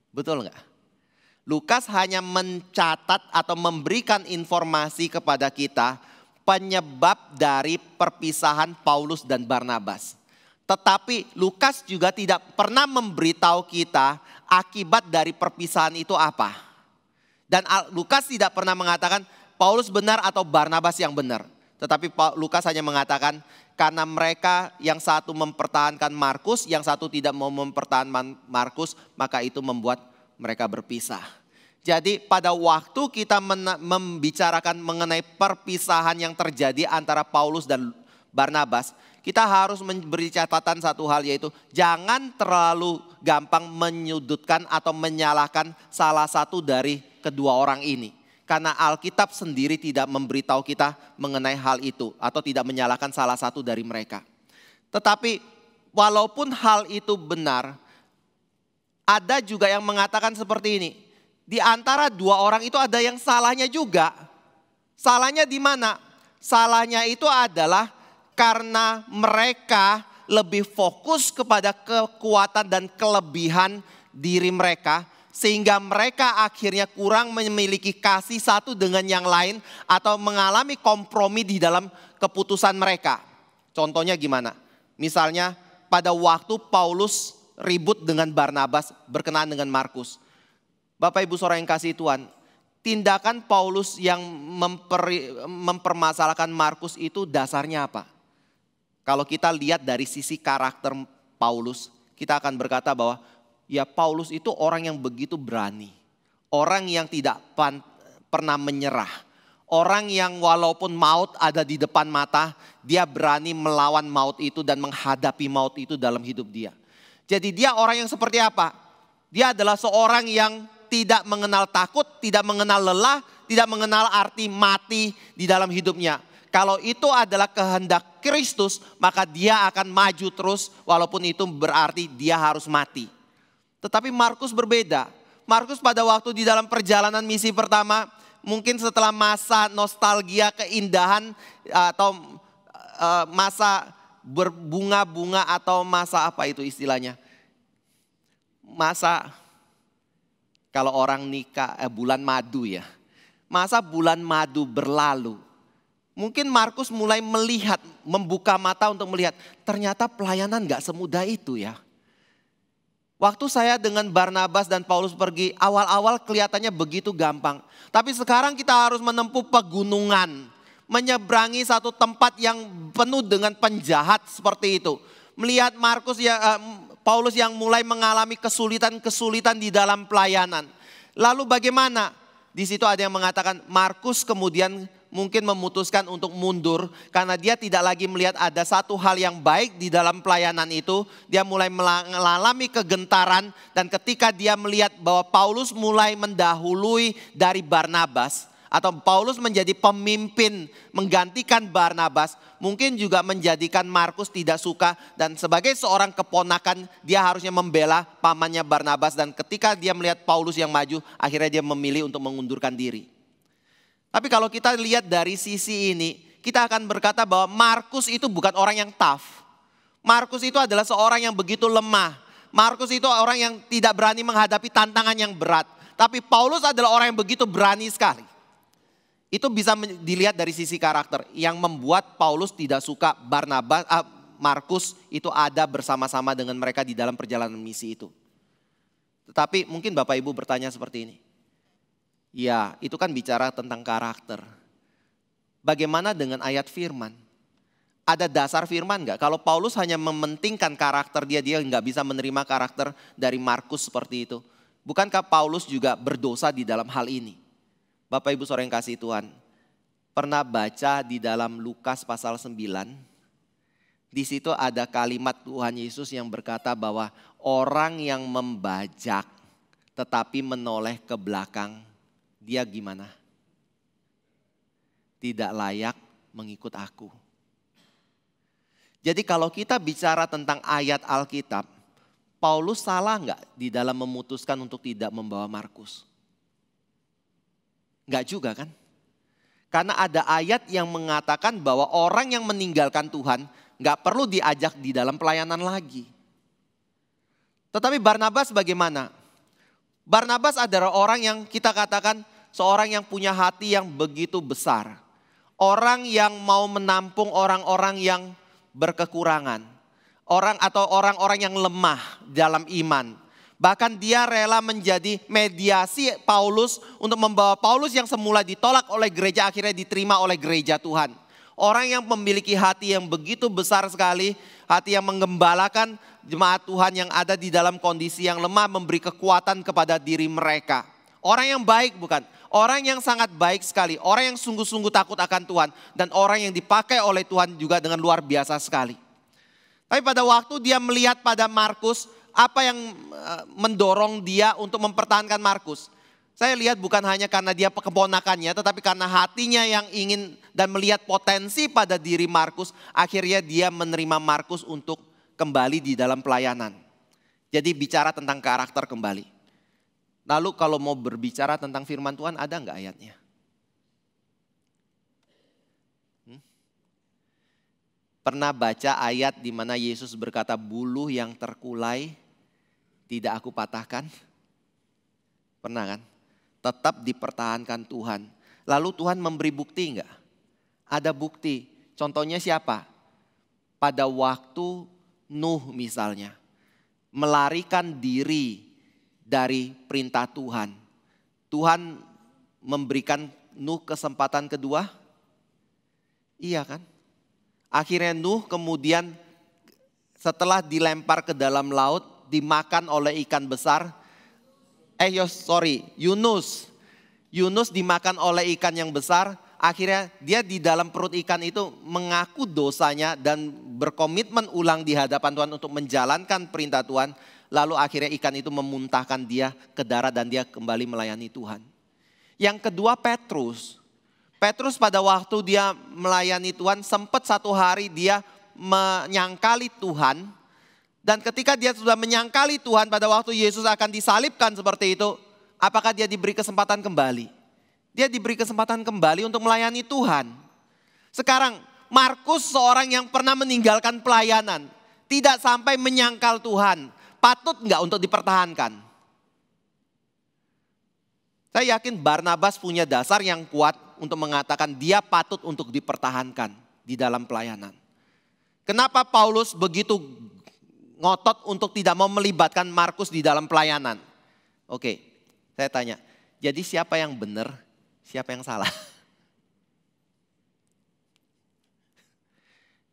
Betul enggak? Lukas hanya mencatat atau memberikan informasi kepada kita penyebab dari perpisahan Paulus dan Barnabas. Tetapi Lukas juga tidak pernah memberitahu kita akibat dari perpisahan itu apa. Dan Lukas tidak pernah mengatakan Paulus benar atau Barnabas yang benar. Tetapi Lukas hanya mengatakan karena mereka yang satu mempertahankan Markus, yang satu tidak mau mempertahankan Markus, maka itu membuat mereka berpisah. Jadi pada waktu kita membicarakan mengenai perpisahan yang terjadi antara Paulus dan Barnabas, kita harus memberi catatan satu hal, yaitu jangan terlalu gampang menyudutkan atau menyalahkan salah satu dari kedua orang ini. Karena Alkitab sendiri tidak memberitahu kita mengenai hal itu atau tidak menyalahkan salah satu dari mereka. Tetapi walaupun hal itu benar, ada juga yang mengatakan seperti ini. Di antara dua orang itu ada yang salahnya juga. Salahnya di mana? Salahnya itu adalah karena mereka lebih fokus kepada kekuatan dan kelebihan diri mereka. Sehingga mereka akhirnya kurang memiliki kasih satu dengan yang lain. Atau mengalami kompromi di dalam keputusan mereka. Contohnya gimana? Misalnya pada waktu Paulus ribut dengan Barnabas berkenaan dengan Markus. Bapak Ibu Saudara yang kasih Tuhan, tindakan Paulus yang mempermasalahkan Markus itu dasarnya apa? Kalau kita lihat dari sisi karakter Paulus, kita akan berkata bahwa ya Paulus itu orang yang begitu berani. Orang yang tidak pernah menyerah. Orang yang walaupun maut ada di depan mata, dia berani melawan maut itu dan menghadapi maut itu dalam hidup dia. Jadi dia orang yang seperti apa? Dia adalah seorang yang tidak mengenal takut, tidak mengenal lelah, tidak mengenal arti mati di dalam hidupnya. Kalau itu adalah kehendak Kristus, maka dia akan maju terus walaupun itu berarti dia harus mati. Tetapi Markus berbeda. Markus pada waktu di dalam perjalanan misi pertama, mungkin setelah masa nostalgia keindahan atau masa berbunga-bunga atau masa apa itu istilahnya. Masa kalau orang nikah bulan madu ya. Masa bulan madu berlalu. Mungkin Markus mulai melihat, membuka mata untuk melihat. Ternyata pelayanan gak semudah itu ya. Waktu saya dengan Barnabas dan Paulus pergi, awal-awal kelihatannya begitu gampang. Tapi sekarang kita harus menempuh pegunungan. Menyeberangi satu tempat yang penuh dengan penjahat seperti itu. Melihat Paulus yang mulai mengalami kesulitan-kesulitan di dalam pelayanan. Lalu bagaimana? Di situ ada yang mengatakan Markus kemudian mungkin memutuskan untuk mundur. Karena dia tidak lagi melihat ada satu hal yang baik di dalam pelayanan itu. Dia mulai mengalami kegentaran. Dan ketika dia melihat bahwa Paulus mulai mendahului dari Barnabas. Atau Paulus menjadi pemimpin menggantikan Barnabas. Mungkin juga menjadikan Markus tidak suka. Dan sebagai seorang keponakan dia harusnya membela pamannya Barnabas. Dan ketika dia melihat Paulus yang maju, akhirnya dia memilih untuk mengundurkan diri. Tapi kalau kita lihat dari sisi ini, kita akan berkata bahwa Markus itu bukan orang yang tough. Markus itu adalah seorang yang begitu lemah. Markus itu orang yang tidak berani menghadapi tantangan yang berat. Tapi Paulus adalah orang yang begitu berani sekali. Itu bisa dilihat dari sisi karakter. Yang membuat Paulus tidak suka Markus itu ada bersama-sama dengan mereka di dalam perjalanan misi itu. Tetapi mungkin Bapak Ibu bertanya seperti ini. Ya, itu kan bicara tentang karakter. Bagaimana dengan ayat firman? Ada dasar firman enggak? Kalau Paulus hanya mementingkan karakter dia enggak bisa menerima karakter dari Markus seperti itu. Bukankah Paulus juga berdosa di dalam hal ini? Bapak Ibu Saudara yang kasih Tuhan, pernah baca di dalam Lukas pasal 9, di situ ada kalimat Tuhan Yesus yang berkata bahwa orang yang membajak tetapi menoleh ke belakang, dia gimana? Tidak layak mengikut aku. Jadi kalau kita bicara tentang ayat Alkitab, Paulus salah enggak di dalam memutuskan untuk tidak membawa Markus? Enggak juga kan? Karena ada ayat yang mengatakan bahwa orang yang meninggalkan Tuhan enggak perlu diajak di dalam pelayanan lagi. Tetapi Barnabas bagaimana? Barnabas adalah orang yang kita katakan seorang yang punya hati yang begitu besar. Orang yang mau menampung orang-orang yang berkekurangan. Orang-orang yang lemah dalam iman. Bahkan dia rela menjadi mediasi Paulus untuk membawa Paulus yang semula ditolak oleh gereja akhirnya diterima oleh gereja Tuhan. Orang yang memiliki hati yang begitu besar sekali, hati yang menggembalakan jemaat Tuhan yang ada di dalam kondisi yang lemah, memberi kekuatan kepada diri mereka. Orang yang baik bukan? Orang yang sangat baik sekali, orang yang sungguh-sungguh takut akan Tuhan. Dan orang yang dipakai oleh Tuhan juga dengan luar biasa sekali. Tapi pada waktu dia melihat pada Markus, apa yang mendorong dia untuk mempertahankan Markus? Saya lihat bukan hanya karena dia keponakannya, tetapi karena hatinya yang ingin dan melihat potensi pada diri Markus, akhirnya dia menerima Markus untuk kembali di dalam pelayanan. Jadi bicara tentang karakter kembali. Lalu kalau mau berbicara tentang firman Tuhan, ada nggak ayatnya? Pernah baca ayat di mana Yesus berkata, buluh yang terkulai tidak aku patahkan? Pernah kan? Tetap dipertahankan Tuhan. Lalu Tuhan memberi bukti enggak? Ada bukti. Contohnya siapa? Pada waktu Nuh misalnya. Melarikan diri dari perintah Tuhan. Tuhan memberikan Nuh kesempatan kedua? Iya kan? Akhirnya Nuh kemudian setelah dilempar ke dalam laut, dimakan oleh ikan besar. Yunus dimakan oleh ikan yang besar. Akhirnya dia di dalam perut ikan itu mengaku dosanya dan berkomitmen ulang di hadapan Tuhan untuk menjalankan perintah Tuhan. Lalu akhirnya ikan itu memuntahkan dia ke darat dan dia kembali melayani Tuhan. Yang kedua Petrus. Petrus pada waktu dia melayani Tuhan sempat satu hari dia menyangkali Tuhan. Dan ketika dia sudah menyangkali Tuhan pada waktu Yesus akan disalibkan seperti itu. Apakah dia diberi kesempatan kembali? Dia diberi kesempatan kembali untuk melayani Tuhan. Sekarang Markus seorang yang pernah meninggalkan pelayanan. Tidak sampai menyangkal Tuhan. Patut enggak untuk dipertahankan? Saya yakin Barnabas punya dasar yang kuat untuk mengatakan dia patut untuk dipertahankan di dalam pelayanan. Kenapa Paulus begitu ngotot untuk tidak mau melibatkan Markus di dalam pelayanan? Oke, saya tanya, jadi siapa yang benar, siapa yang salah?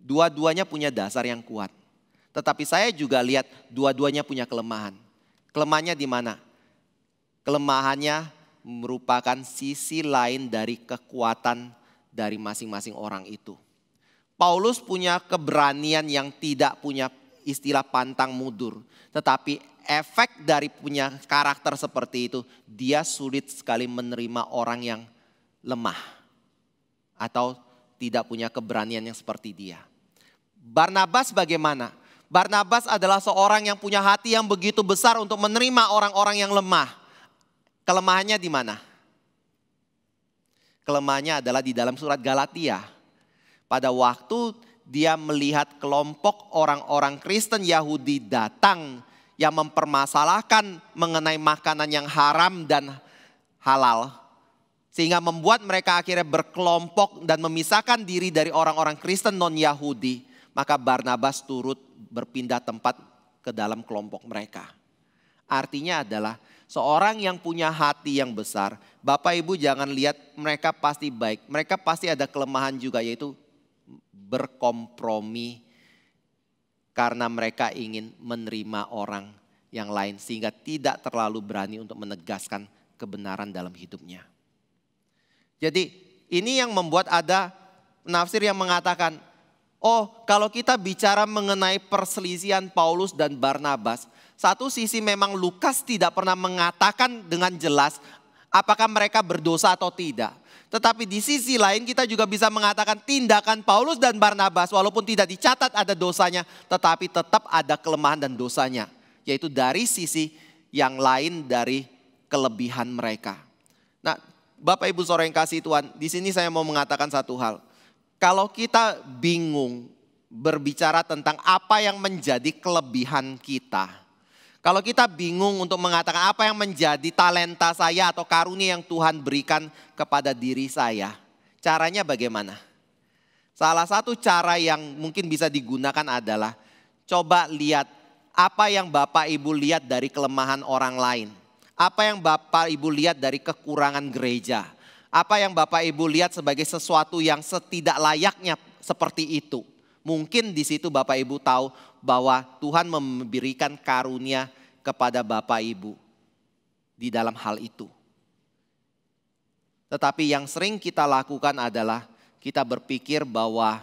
Dua-duanya punya dasar yang kuat. Tetapi saya juga lihat dua-duanya punya kelemahan. Kelemahannya di mana? Kelemahannya merupakan sisi lain dari kekuatan dari masing-masing orang itu. Paulus punya keberanian yang tidak punya istilah pantang mundur. Tetapi efek dari punya karakter seperti itu, dia sulit sekali menerima orang yang lemah. Atau tidak punya keberanian yang seperti dia. Barnabas bagaimana? Barnabas adalah seorang yang punya hati yang begitu besar untuk menerima orang-orang yang lemah. Kelemahannya di mana? Kelemahannya adalah di dalam surat Galatia. Pada waktu dia melihat kelompok orang-orang Kristen Yahudi datang yang mempermasalahkan mengenai makanan yang haram dan halal. Sehingga membuat mereka akhirnya berkelompok dan memisahkan diri dari orang-orang Kristen non-Yahudi. Maka Barnabas turut berpindah tempat ke dalam kelompok mereka. Artinya adalah seorang yang punya hati yang besar, Bapak Ibu jangan lihat mereka pasti baik. Mereka pasti ada kelemahan juga, yaitu berkompromi karena mereka ingin menerima orang yang lain. Sehingga tidak terlalu berani untuk menegaskan kebenaran dalam hidupnya. Jadi ini yang membuat ada penafsir yang mengatakan, oh, kalau kita bicara mengenai perselisihan Paulus dan Barnabas, satu sisi memang Lukas tidak pernah mengatakan dengan jelas apakah mereka berdosa atau tidak. Tetapi di sisi lain kita juga bisa mengatakan tindakan Paulus dan Barnabas walaupun tidak dicatat ada dosanya, tetapi tetap ada kelemahan dan dosanya. Yaitu dari sisi yang lain dari kelebihan mereka. Nah, Bapak Ibu Saudara yang kasih Tuhan, di sini saya mau mengatakan satu hal. Kalau kita bingung berbicara tentang apa yang menjadi kelebihan kita. Kalau kita bingung untuk mengatakan apa yang menjadi talenta saya atau karunia yang Tuhan berikan kepada diri saya. Caranya bagaimana? Salah satu cara yang mungkin bisa digunakan adalah coba lihat apa yang Bapak Ibu lihat dari kelemahan orang lain. Apa yang Bapak Ibu lihat dari kekurangan gereja. Apa yang Bapak Ibu lihat sebagai sesuatu yang setidak layaknya seperti itu. Mungkin di situ Bapak Ibu tahu bahwa Tuhan memberikan karunia kepada Bapak Ibu di dalam hal itu. Tetapi yang sering kita lakukan adalah kita berpikir bahwa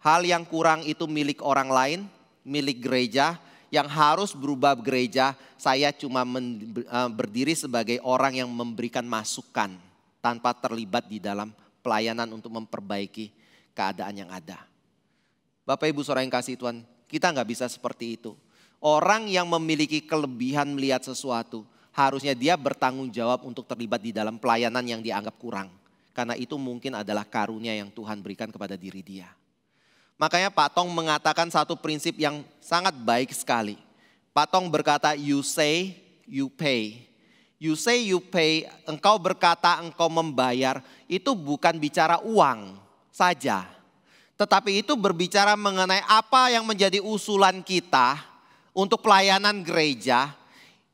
hal yang kurang itu milik orang lain, milik gereja, yang harus berubah gereja. Saya cuma berdiri sebagai orang yang memberikan masukan tanpa terlibat di dalam pelayanan untuk memperbaiki keadaan yang ada. Bapak Ibu Saudara yang kasih Tuhan, kita nggak bisa seperti itu. Orang yang memiliki kelebihan melihat sesuatu, harusnya dia bertanggung jawab untuk terlibat di dalam pelayanan yang dianggap kurang. Karena itu mungkin adalah karunia yang Tuhan berikan kepada diri dia. Makanya Pak Tong mengatakan satu prinsip yang sangat baik sekali. Pak Tong berkata, you say, you pay. You say, you pay, engkau berkata, engkau membayar, itu bukan bicara uang saja. Tetapi itu berbicara mengenai apa yang menjadi usulan kita untuk pelayanan gereja.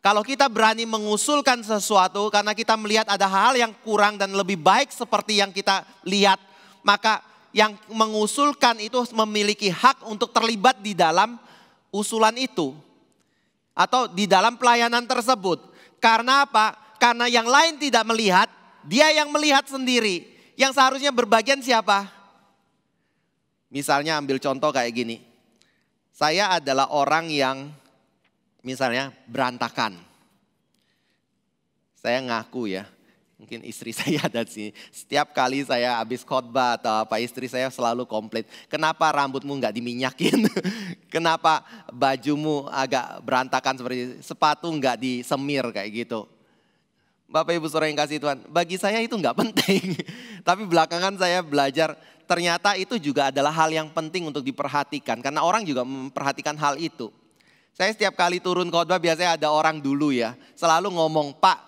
Kalau kita berani mengusulkan sesuatu karena kita melihat ada hal yang kurang dan lebih baik seperti yang kita lihat, maka yang mengusulkan itu memiliki hak untuk terlibat di dalam usulan itu atau di dalam pelayanan tersebut. Karena apa? Karena yang lain tidak melihat, dia yang melihat sendiri. Yang seharusnya berbagian siapa? Misalnya ambil contoh kayak gini. Saya adalah orang yang misalnya berantakan. Saya ngaku ya, mungkin istri saya ada di sini. Setiap kali saya habis khotbah atau apa, istri saya selalu komplain. Kenapa rambutmu nggak diminyakin? Kenapa bajumu agak berantakan seperti itu? Sepatu nggak disemir kayak gitu. Bapak Ibu Saudara yang kasih Tuhan, bagi saya itu nggak penting. Tapi belakangan saya belajar ternyata itu juga adalah hal yang penting untuk diperhatikan. Karena orang juga memperhatikan hal itu. Saya setiap kali turun khotbah biasanya ada orang dulu ya. Selalu ngomong, Pak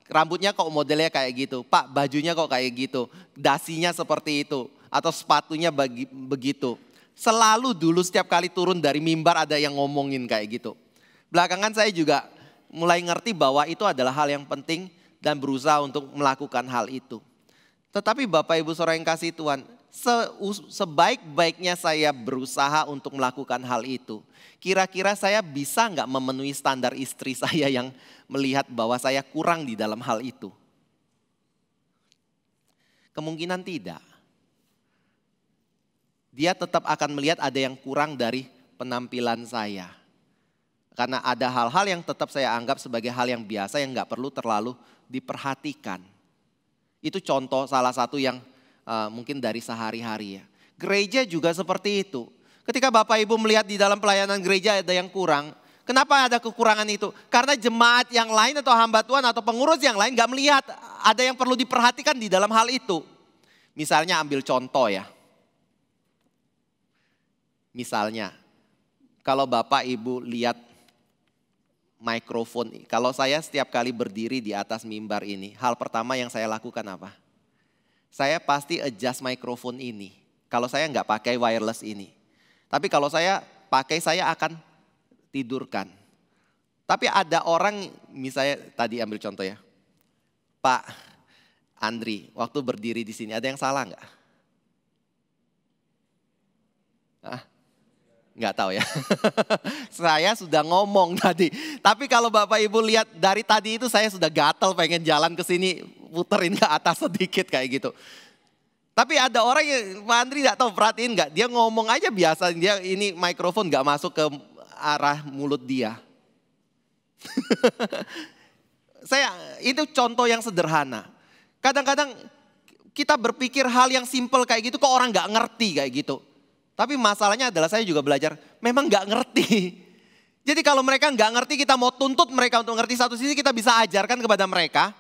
rambutnya kok modelnya kayak gitu. Pak bajunya kok kayak gitu. Dasinya seperti itu. Atau sepatunya begitu. Selalu dulu setiap kali turun dari mimbar ada yang ngomongin kayak gitu. Belakangan saya juga mulai ngerti bahwa itu adalah hal yang penting dan berusaha untuk melakukan hal itu. Tetapi Bapak Ibu Saudara yang kasih Tuhan, sebaik-baiknya saya berusaha untuk melakukan hal itu. Kira-kira saya bisa nggak memenuhi standar istri saya yang melihat bahwa saya kurang di dalam hal itu? Kemungkinan tidak. Dia tetap akan melihat ada yang kurang dari penampilan saya. Karena ada hal-hal yang tetap saya anggap sebagai hal yang biasa yang nggak perlu terlalu diperhatikan. Itu contoh salah satu yang mungkin dari sehari-hari ya. Gereja juga seperti itu. Ketika Bapak Ibu melihat di dalam pelayanan gereja ada yang kurang. Kenapa ada kekurangan itu? Karena jemaat yang lain atau hamba Tuhan atau pengurus yang lain gak melihat ada yang perlu diperhatikan di dalam hal itu. Misalnya ambil contoh ya. Misalnya kalau Bapak Ibu lihat mikrofon. Kalau saya setiap kali berdiri di atas mimbar ini, hal pertama yang saya lakukan apa? Saya pasti adjust mikrofon ini. Kalau saya nggak pakai wireless ini. Tapi kalau saya pakai, saya akan tidurkan. Tapi ada orang, misalnya tadi ambil contoh ya. Pak Andri, waktu berdiri di sini ada yang salah nggak? Nggak tahu ya. Saya sudah ngomong tadi. Tapi kalau Bapak Ibu lihat dari tadi itu saya sudah gatel pengen jalan ke sini, puterin ke atas sedikit kayak gitu. Tapi ada orang yang Pak Andri nggak tahu, perhatiin nggak? Dia ngomong aja biasa, dia ini mikrofon nggak masuk ke arah mulut dia. Itu contoh yang sederhana. Kadang-kadang kita berpikir hal yang simple kayak gitu kok orang nggak ngerti kayak gitu. Tapi masalahnya adalah saya juga belajar memang nggak ngerti. Jadi kalau mereka nggak ngerti kita mau tuntut mereka untuk ngerti, satu sisi kita bisa ajarkan kepada mereka.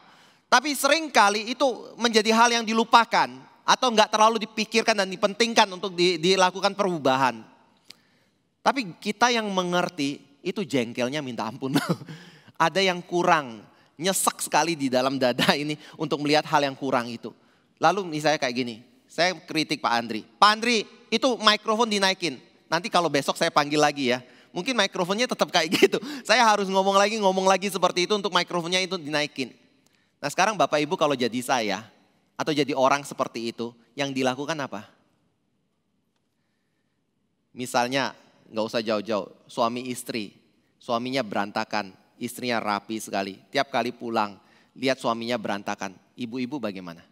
Tapi seringkali itu menjadi hal yang dilupakan atau nggak terlalu dipikirkan dan dipentingkan untuk dilakukan perubahan. Tapi kita yang mengerti itu jengkelnya minta ampun. Ada yang kurang, nyesek sekali di dalam dada ini untuk melihat hal yang kurang itu. Lalu misalnya kayak gini, saya kritik Pak Andri. Pak Andri, itu mikrofon dinaikin. Nanti kalau besok saya panggil lagi ya. Mungkin mikrofonnya tetap kayak gitu. Saya harus ngomong lagi seperti itu untuk mikrofonnya itu dinaikin. Nah sekarang Bapak Ibu kalau jadi saya atau jadi orang seperti itu, yang dilakukan apa? Misalnya nggak usah jauh-jauh, suami istri. Suaminya berantakan, istrinya rapi sekali. Tiap kali pulang, lihat suaminya berantakan. Ibu-ibu bagaimana?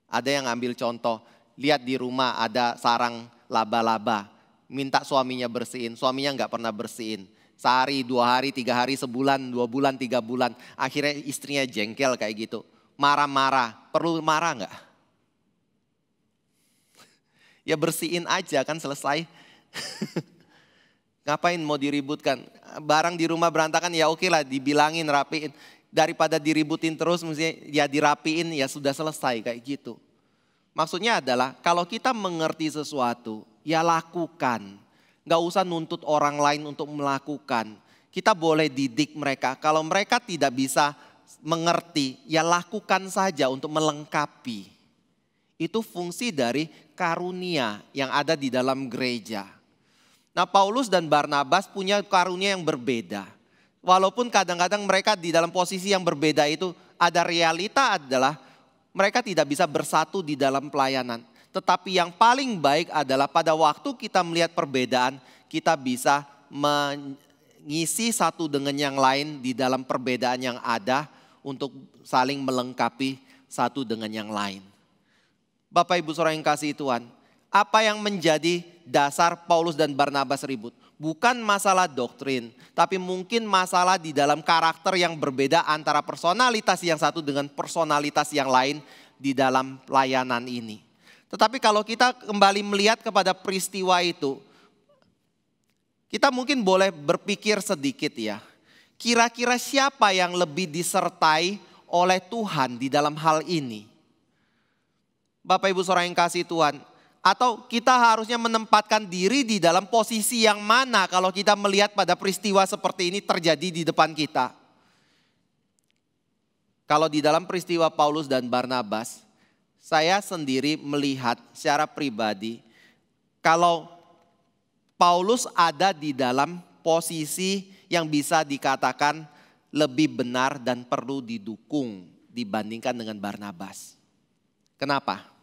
Ada yang ambil contoh, lihat di rumah ada sarang laba-laba, minta suaminya bersihin, suaminya nggak pernah bersihin. Sehari, 2 hari, 3 hari, sebulan, 2 bulan, 3 bulan. Akhirnya istrinya jengkel kayak gitu. Marah-marah, perlu marah nggak? Ya bersihin aja kan selesai. Ngapain mau diributkan? Barang di rumah berantakan ya oke lah dibilangin, rapiin. Daripada diributin terus, mestinya ya dirapiin, ya sudah selesai kayak gitu. Maksudnya adalah kalau kita mengerti sesuatu, ya lakukan. Gak usah nuntut orang lain untuk melakukan. Kita boleh didik mereka. Kalau mereka tidak bisa mengerti, ya lakukan saja untuk melengkapi. Itu fungsi dari karunia yang ada di dalam gereja. Nah, Paulus dan Barnabas punya karunia yang berbeda. Walaupun kadang-kadang mereka di dalam posisi yang berbeda itu, ada realita adalah mereka tidak bisa bersatu di dalam pelayanan. Tetapi yang paling baik adalah pada waktu kita melihat perbedaan, kita bisa mengisi satu dengan yang lain di dalam perbedaan yang ada untuk saling melengkapi satu dengan yang lain. Bapak Ibu Saudara yang kasih Tuhan, apa yang menjadi dasar Paulus dan Barnabas ribut? Bukan masalah doktrin, tapi mungkin masalah di dalam karakter yang berbeda antara personalitas yang satu dengan personalitas yang lain di dalam pelayanan ini. Tetapi kalau kita kembali melihat kepada peristiwa itu, kita mungkin boleh berpikir sedikit ya. Kira-kira siapa yang lebih disertai oleh Tuhan di dalam hal ini? Bapak Ibu Saudara yang kasih Tuhan, atau kita harusnya menempatkan diri di dalam posisi yang mana kalau kita melihat pada peristiwa seperti ini terjadi di depan kita. Kalau di dalam peristiwa Paulus dan Barnabas, saya sendiri melihat secara pribadi, kalau Paulus ada di dalam posisi yang bisa dikatakan lebih benar dan perlu didukung dibandingkan dengan Barnabas. Kenapa?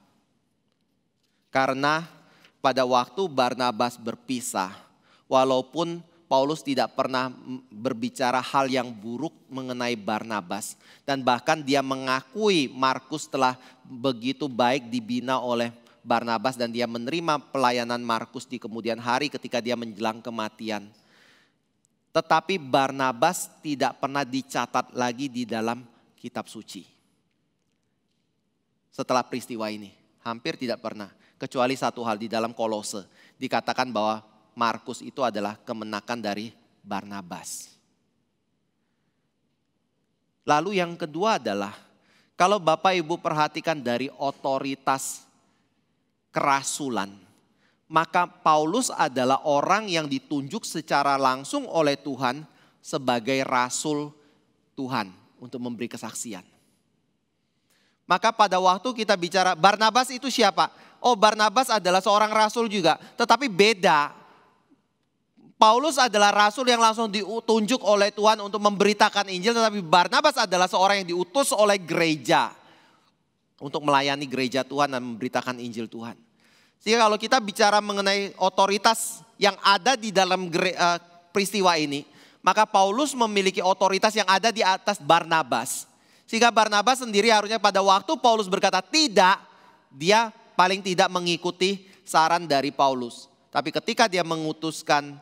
Karena pada waktu Barnabas berpisah, walaupun Paulus tidak pernah berbicara hal yang buruk mengenai Barnabas. Dan bahkan dia mengakui Markus telah begitu baik dibina oleh Barnabas dan dia menerima pelayanan Markus di kemudian hari ketika dia menjelang kematian. Tetapi Barnabas tidak pernah dicatat lagi di dalam kitab suci. Setelah peristiwa ini, hampir tidak pernah. Kecuali satu hal di dalam Kolose, dikatakan bahwa Markus itu adalah kemenakan dari Barnabas. Lalu yang kedua adalah, kalau Bapak Ibu perhatikan dari otoritas kerasulan, maka Paulus adalah orang yang ditunjuk secara langsung oleh Tuhan sebagai rasul Tuhan untuk memberi kesaksian. Maka pada waktu kita bicara Barnabas itu siapa? Oh, Barnabas adalah seorang rasul juga, tetapi beda. Paulus adalah rasul yang langsung ditunjuk oleh Tuhan untuk memberitakan Injil, tetapi Barnabas adalah seorang yang diutus oleh gereja untuk melayani gereja Tuhan dan memberitakan Injil Tuhan. Sehingga kalau kita bicara mengenai otoritas yang ada di dalam peristiwa ini, maka Paulus memiliki otoritas yang ada di atas Barnabas. Sehingga Barnabas sendiri harusnya pada waktu Paulus berkata tidak, dia paling tidak mengikuti saran dari Paulus. Tapi ketika dia mengutuskan,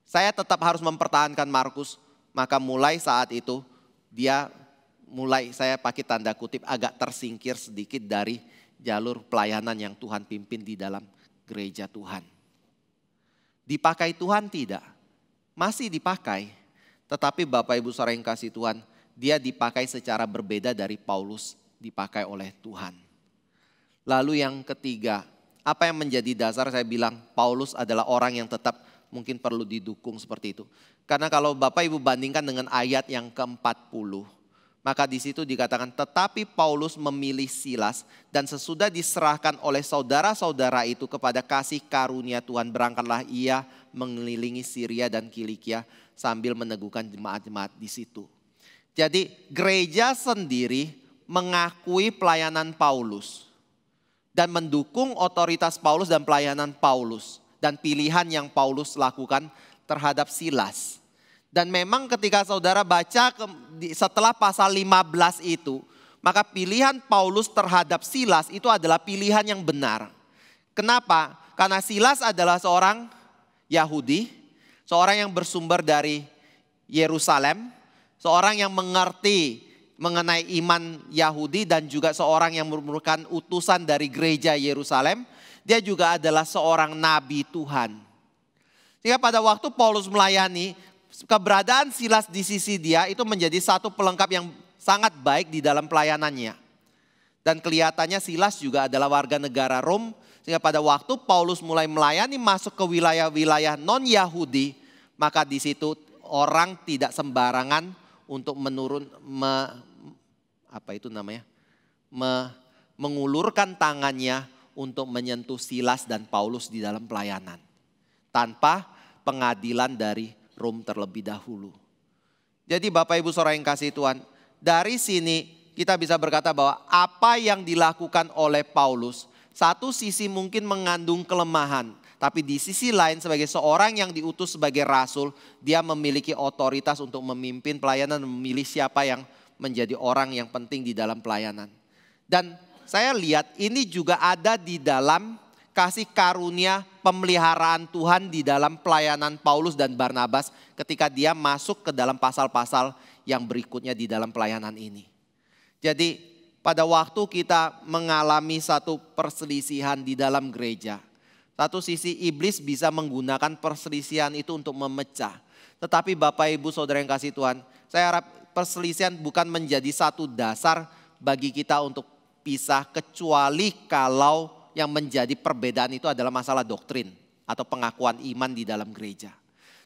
saya tetap harus mempertahankan Markus, maka mulai saat itu dia mulai, saya pakai tanda kutip, agak tersingkir sedikit dari jalur pelayanan yang Tuhan pimpin di dalam gereja Tuhan. Dipakai Tuhan tidak? Masih dipakai. Tetapi Bapak Ibu Saudara yang kasih Tuhan, dia dipakai secara berbeda dari Paulus dipakai oleh Tuhan. Lalu yang ketiga, apa yang menjadi dasar saya bilang Paulus adalah orang yang tetap mungkin perlu didukung seperti itu. Karena kalau Bapak Ibu bandingkan dengan ayat yang ke-40, maka di situ dikatakan tetapi Paulus memilih Silas dan sesudah diserahkan oleh saudara-saudara itu kepada kasih karunia Tuhan, berangkatlah ia mengelilingi Syria dan Kilikia sambil meneguhkan jemaat-jemaat di situ. Jadi gereja sendiri mengakui pelayanan Paulus dan mendukung otoritas Paulus dan pelayanan Paulus dan pilihan yang Paulus lakukan terhadap Silas. Dan memang ketika saudara baca setelah pasal 15 itu, maka pilihan Paulus terhadap Silas itu adalah pilihan yang benar. Kenapa? Karena Silas adalah seorang Yahudi, seorang yang bersumber dari Yerusalem, seorang yang mengerti mengenai iman Yahudi dan juga seorang yang merupakan utusan dari gereja Yerusalem. Dia juga adalah seorang nabi Tuhan. Sehingga pada waktu Paulus melayani, keberadaan Silas di sisi dia itu menjadi satu pelengkap yang sangat baik di dalam pelayanannya. Dan kelihatannya Silas juga adalah warga negara Rom. Sehingga pada waktu Paulus mulai melayani masuk ke wilayah-wilayah non-Yahudi, maka di situ orang tidak sembarangan untuk mengulurkan tangannya untuk menyentuh Silas dan Paulus di dalam pelayanan. Tanpa pengadilan dari Rom terlebih dahulu. Jadi Bapak Ibu Saudara yang kasih Tuhan, dari sini kita bisa berkata bahwa apa yang dilakukan oleh Paulus, satu sisi mungkin mengandung kelemahan. Tapi di sisi lain sebagai seorang yang diutus sebagai rasul, dia memiliki otoritas untuk memimpin pelayanan, memilih siapa yang menjadi orang yang penting di dalam pelayanan. Dan saya lihat ini juga ada di dalam kasih karunia pemeliharaan Tuhan di dalam pelayanan Paulus dan Barnabas ketika dia masuk ke dalam pasal-pasal yang berikutnya di dalam pelayanan ini. Jadi pada waktu kita mengalami satu perselisihan di dalam gereja, satu sisi iblis bisa menggunakan perselisihan itu untuk memecah. Tetapi Bapak Ibu Saudara yang kasih Tuhan, saya harap perselisihan bukan menjadi satu dasar bagi kita untuk pisah, kecuali kalau yang menjadi perbedaan itu adalah masalah doktrin atau pengakuan iman di dalam gereja.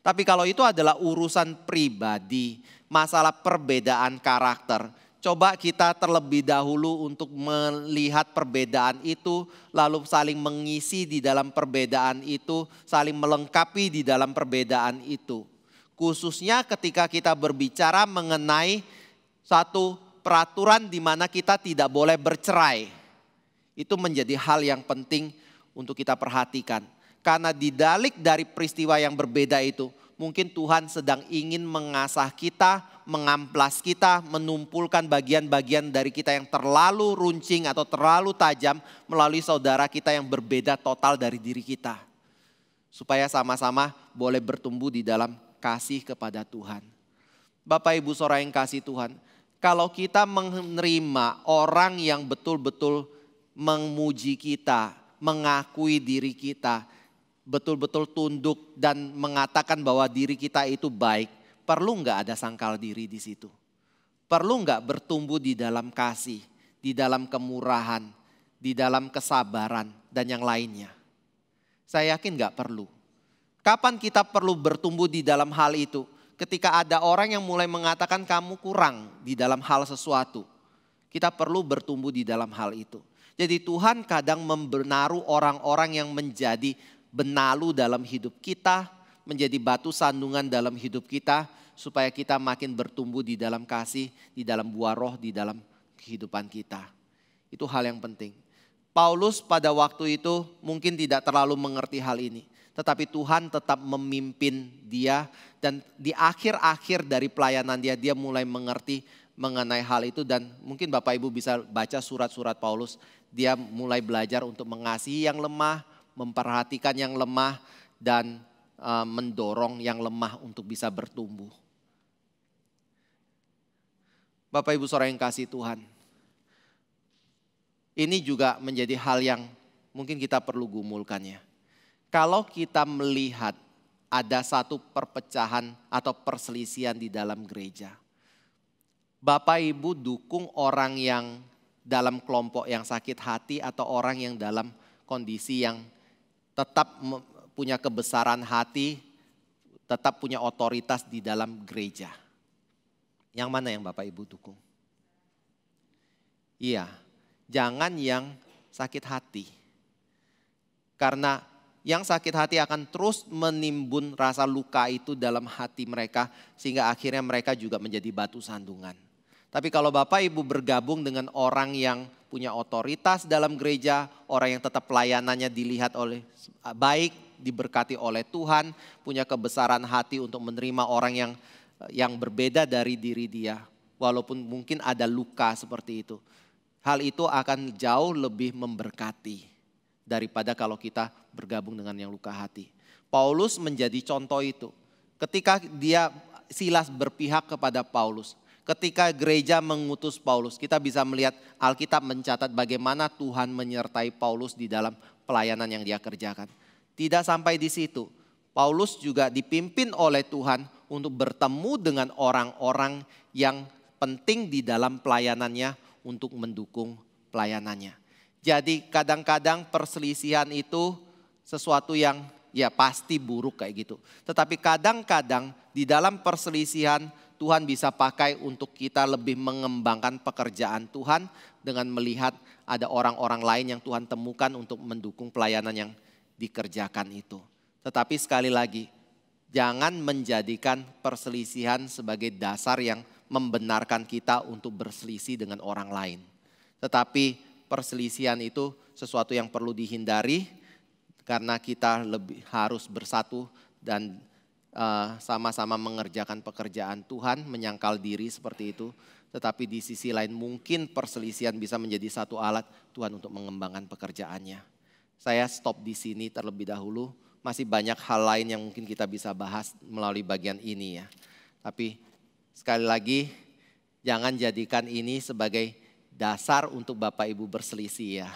Tapi kalau itu adalah urusan pribadi, masalah perbedaan karakter, coba kita terlebih dahulu untuk melihat perbedaan itu, lalu saling mengisi di dalam perbedaan itu, saling melengkapi di dalam perbedaan itu. Khususnya ketika kita berbicara mengenai satu peraturan di mana kita tidak boleh bercerai. Itu menjadi hal yang penting untuk kita perhatikan. Karena di balik dari peristiwa yang berbeda itu, mungkin Tuhan sedang ingin mengasah kita, mengamplas kita, menumpulkan bagian-bagian dari kita yang terlalu runcing atau terlalu tajam melalui saudara kita yang berbeda total dari diri kita. Supaya sama-sama boleh bertumbuh di dalam kasih kepada Tuhan. Bapak Ibu Saudara yang kasih Tuhan, kalau kita menerima orang yang betul-betul memuji kita, mengakui diri kita, betul-betul tunduk dan mengatakan bahwa diri kita itu baik, perlu nggak ada sangkal diri di situ? Perlu nggak bertumbuh di dalam kasih, di dalam kemurahan, di dalam kesabaran dan yang lainnya? Saya yakin nggak perlu. Kapan kita perlu bertumbuh di dalam hal itu? Ketika ada orang yang mulai mengatakan kamu kurang di dalam hal sesuatu. Kita perlu bertumbuh di dalam hal itu. Jadi Tuhan kadang membenaru orang-orang yang menjadi benalu dalam hidup kita, menjadi batu sandungan dalam hidup kita, supaya kita makin bertumbuh di dalam kasih, di dalam buah roh, di dalam kehidupan kita. Itu hal yang penting. Paulus pada waktu itu mungkin tidak terlalu mengerti hal ini. Tetapi Tuhan tetap memimpin dia, dan di akhir-akhir dari pelayanan dia mulai mengerti mengenai hal itu. Dan mungkin Bapak Ibu bisa baca surat-surat Paulus. Dia mulai belajar untuk mengasihi yang lemah, memperhatikan yang lemah, dan mendorong yang lemah untuk bisa bertumbuh. Bapak Ibu Saudara yang kasih Tuhan, ini juga menjadi hal yang mungkin kita perlu gumulkannya. Kalau kita melihat ada satu perpecahan atau perselisihan di dalam gereja, Bapak Ibu dukung orang yang dalam kelompok yang sakit hati atau orang yang dalam kondisi yang tetap punya kebesaran hati, tetap punya otoritas di dalam gereja? Yang mana yang Bapak Ibu dukung? Iya, jangan yang sakit hati. Karena yang sakit hati akan terus menimbun rasa luka itu dalam hati mereka, sehingga akhirnya mereka juga menjadi batu sandungan. Tapi kalau Bapak Ibu bergabung dengan orang yang punya otoritas dalam gereja, orang yang tetap pelayanannya dilihat oleh baik, diberkati oleh Tuhan, punya kebesaran hati untuk menerima orang yang berbeda dari diri dia, walaupun mungkin ada luka seperti itu. Hal itu akan jauh lebih memberkati daripada kalau kita bergabung dengan yang luka hati. Paulus menjadi contoh itu. Ketika Silas berpihak kepada Paulus, ketika gereja mengutus Paulus, kita bisa melihat Alkitab mencatat bagaimana Tuhan menyertai Paulus di dalam pelayanan yang dia kerjakan. Tidak sampai di situ, Paulus juga dipimpin oleh Tuhan untuk bertemu dengan orang-orang yang penting di dalam pelayanannya untuk mendukung pelayanannya. Jadi kadang-kadang perselisihan itu sesuatu yang ya pasti buruk kayak gitu. Tetapi kadang-kadang di dalam perselisihan Tuhan bisa pakai untuk kita lebih mengembangkan pekerjaan Tuhan dengan melihat ada orang-orang lain yang Tuhan temukan untuk mendukung pelayanan yang dikerjakan itu. Tetapi sekali lagi, jangan menjadikan perselisihan sebagai dasar yang membenarkan kita untuk berselisih dengan orang lain. Tetapi perselisihan itu sesuatu yang perlu dihindari karena kita lebih harus bersatu dan sama-sama mengerjakan pekerjaan Tuhan, menyangkal diri seperti itu. Tetapi di sisi lain mungkin perselisihan bisa menjadi satu alat Tuhan untuk mengembangkan pekerjaannya. Saya stop di sini terlebih dahulu. Masih banyak hal lain yang mungkin kita bisa bahas melalui bagian ini ya. Tapi sekali lagi jangan jadikan ini sebagai dasar untuk Bapak Ibu berselisih ya.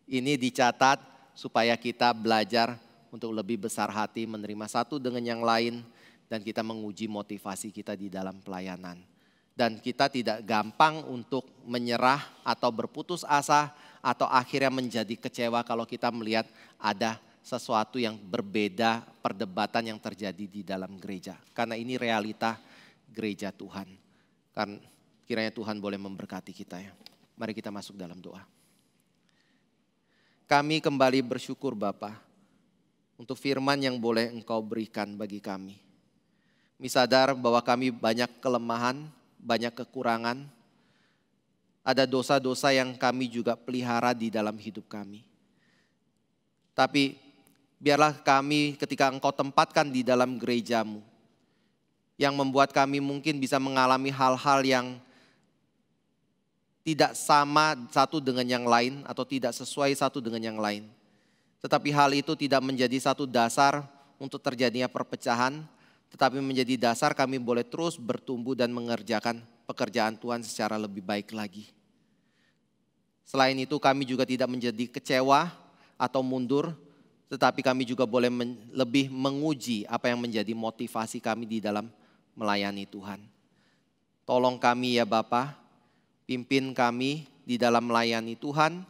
Ini dicatat supaya kita belajar untuk lebih besar hati menerima satu dengan yang lain. Dan kita menguji motivasi kita di dalam pelayanan. Dan kita tidak gampang untuk menyerah atau berputus asa atau akhirnya menjadi kecewa kalau kita melihat ada sesuatu yang berbeda perdebatan yang terjadi di dalam gereja. Karena ini realita gereja Tuhan. Karena kiranya Tuhan boleh memberkati kita ya. Mari kita masuk dalam doa. Kami kembali bersyukur Bapa untuk firman yang boleh Engkau berikan bagi kami. Kami sadar bahwa kami banyak kelemahan, banyak kekurangan. Ada dosa-dosa yang kami juga pelihara di dalam hidup kami. Tapi biarlah kami ketika Engkau tempatkan di dalam gereja-Mu, yang membuat kami mungkin bisa mengalami hal-hal yang tidak sama satu dengan yang lain atau tidak sesuai satu dengan yang lain. Tetapi hal itu tidak menjadi satu dasar untuk terjadinya perpecahan, tetapi menjadi dasar kami boleh terus bertumbuh dan mengerjakan pekerjaan Tuhan secara lebih baik lagi. Selain itu kami juga tidak menjadi kecewa atau mundur, tetapi kami juga boleh lebih menguji apa yang menjadi motivasi kami di dalam melayani Tuhan. Tolong kami ya Bapa, pimpin kami di dalam melayani Tuhan,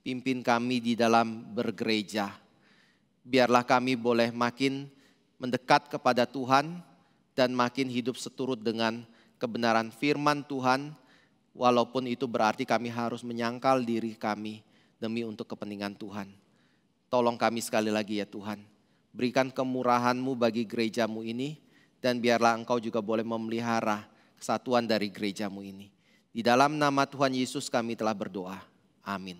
pimpin kami di dalam bergereja. Biarlah kami boleh makin mendekat kepada Tuhan dan makin hidup seturut dengan kebenaran firman Tuhan, walaupun itu berarti kami harus menyangkal diri kami demi untuk kepentingan Tuhan. Tolong kami sekali lagi ya Tuhan, berikan kemurahan-Mu bagi gereja-Mu ini, dan biarlah Engkau juga boleh memelihara kesatuan dari gereja-Mu ini. Di dalam nama Tuhan Yesus kami telah berdoa. Amin.